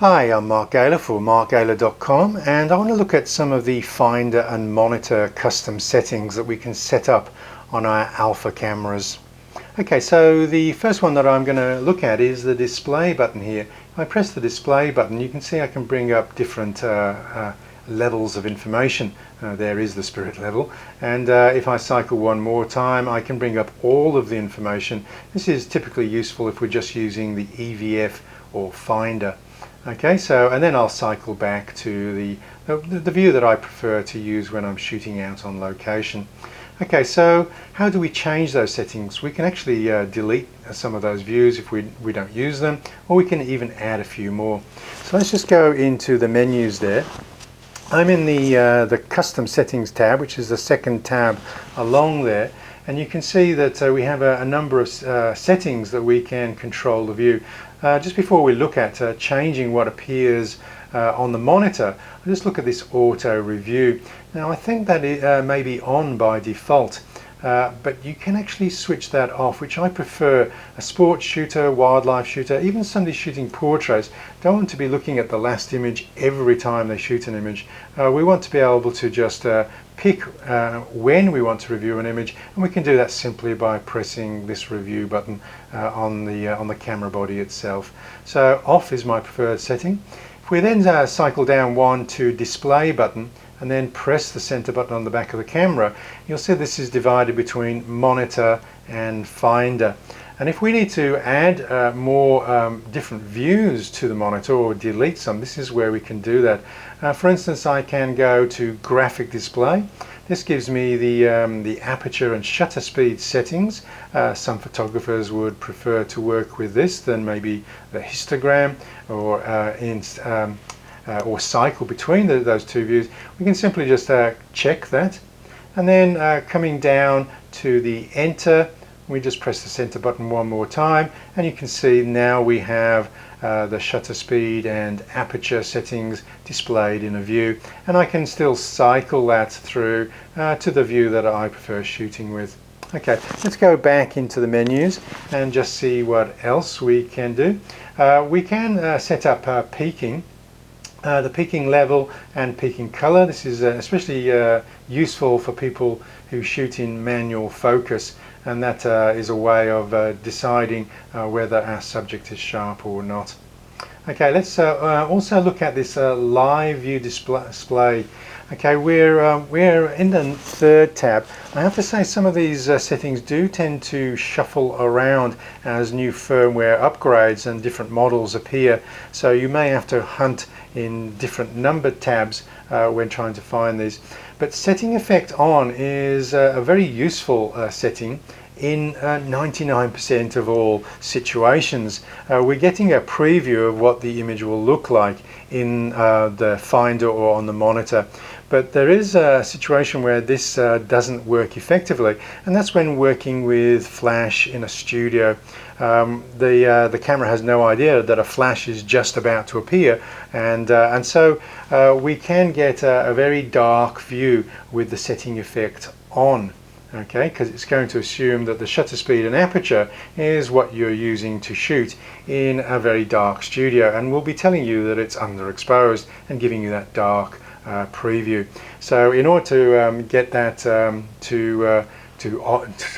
Hi, I'm Mark Gaylor for markgaylor.com, and I want to look at some of the Finder and Monitor custom settings that we can set up on our Alpha cameras. Okay, so the first one that I'm going to look at is the display button here. If I press the display button, you can see I can bring up different levels of information. There is the spirit level, and if I cycle one more time, I can bring up all of the information. This is typically useful if we're just using the EVF or Finder. Okay, so and then I'll cycle back to the view that I prefer to use when I'm shooting out on location. Okay, so how do we change those settings? We can actually delete some of those views if we don't use them, or we can even add a few more. So let's just go into the menus there. I'm in the custom settings tab, which is the second tab along there, and you can see that we have a number of settings that we can control the view. Just before we look at changing what appears on the monitor, I'll just look at this auto review. Now I think that it may be on by default, but you can actually switch that off, which I prefer. A sports shooter, wildlife shooter, even somebody shooting portraits don't want to be looking at the last image every time they shoot an image. We want to be able to just pick when we want to review an image, and we can do that simply by pressing this review button on the camera body itself. So off is my preferred setting. If we then cycle down one to display button and then press the center button on the back of the camera, you'll see this is divided between monitor and Finder. And if we need to add more different views to the monitor or delete some, this is where we can do that. For instance, I can go to graphic display. This gives me the aperture and shutter speed settings. Some photographers would prefer to work with this than maybe the histogram or cycle between those two views. We can simply just check that, and then coming down to the enter, we just press the center button one more time, and you can see now we have the shutter speed and aperture settings displayed in a view, and I can still cycle that through to the view that I prefer shooting with. Okay, let's go back into the menus and just see what else we can do. We can set up peaking. The peaking level and peaking color. This is especially useful for people who shoot in manual focus, and that is a way of deciding whether our subject is sharp or not. Okay, let's also look at this live view display. Okay, we're in the third tab. I have to say some of these settings do tend to shuffle around as new firmware upgrades and different models appear, so you may have to hunt in different numbered tabs when trying to find these. But setting effect on is a very useful setting in 99% of all situations. We're getting a preview of what the image will look like in the Finder or on the monitor. But there is a situation where this doesn't work effectively, and that's when working with flash in a studio. The camera has no idea that a flash is just about to appear, and so we can get a very dark view with the setting effect on. Okay, because it's going to assume that the shutter speed and aperture is what you're using to shoot in a very dark studio, and we'll be telling you that it's underexposed and giving you that dark preview. So in order to get that to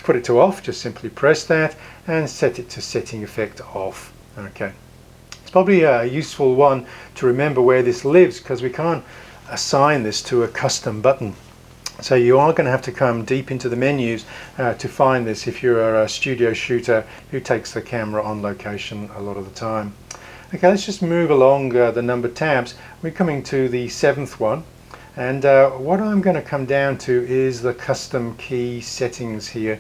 put it to off, just simply press that and set it to setting effect off. Okay, it's probably a useful one to remember where this lives, because we can't assign this to a custom button. So you are going to have to come deep into the menus to find this if you're a studio shooter who takes the camera on location a lot of the time. Okay, let's just move along the numbered tabs. We're coming to the seventh one, and what I'm going to come down to is the custom key settings here.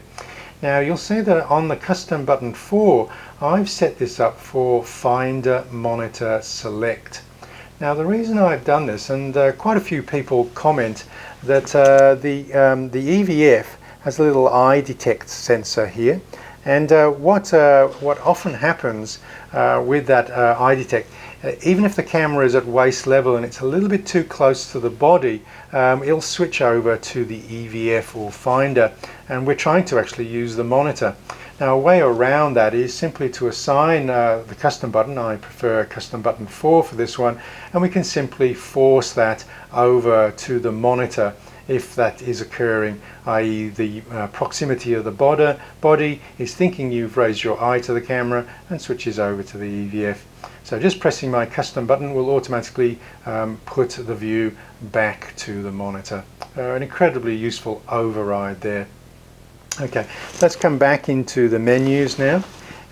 Now you'll see that on the custom button 4, I've set this up for Finder Monitor Select. Now the reason I've done this, and quite a few people comment that the EVF has a little eye detect sensor here, and what often happens with that eye detect even if the camera is at waist level and it's a little bit too close to the body, it'll switch over to the EVF or finder, and we're trying to actually use the monitor. Now, a way around that is simply to assign the custom button. I prefer custom button 4 for this one, and we can simply force that over to the monitor if that is occurring, i.e. the proximity of the body is thinking you've raised your eye to the camera and switches over to the EVF. So just pressing my custom button will automatically put the view back to the monitor. An incredibly useful override there. Okay, let's come back into the menus now,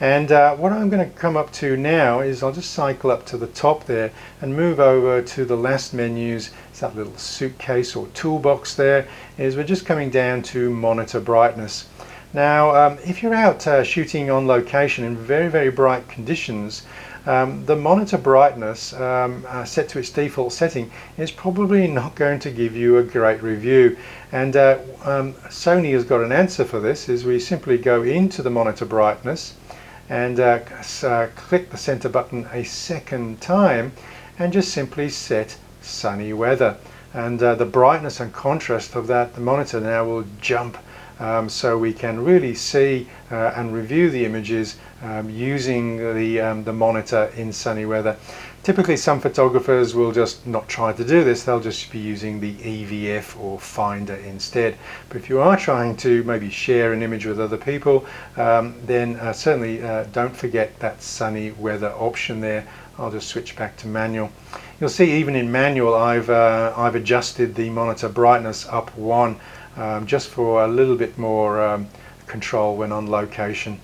and what I'm going to come up to now is I'll just cycle up to the top there and move over to the last menus. It's that little suitcase or toolbox there. We're just coming down to monitor brightness. Now if you're out shooting on location in very, very bright conditions, the monitor brightness set to its default setting is probably not going to give you a great review, and Sony has got an answer for this. Is we simply go into the monitor brightness and click the center button a second time and just simply set sunny weather, and the brightness and contrast of the monitor now will jump, so we can really see and review the images using the monitor in sunny weather. Typically some photographers will just not try to do this, they'll just be using the EVF or finder instead. But if you are trying to maybe share an image with other people, then certainly don't forget that sunny weather option there. I'll just switch back to manual. You'll see even in manual I've adjusted the monitor brightness up 1 just for a little bit more control when on location.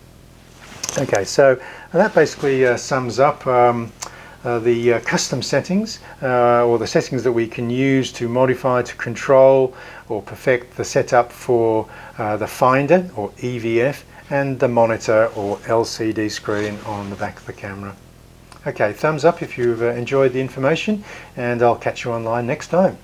Okay, so that basically sums up the custom settings, or the settings that we can use to modify, to control or perfect the setup for the finder or EVF and the monitor or LCD screen on the back of the camera. Okay, thumbs up if you've enjoyed the information, and I'll catch you online next time.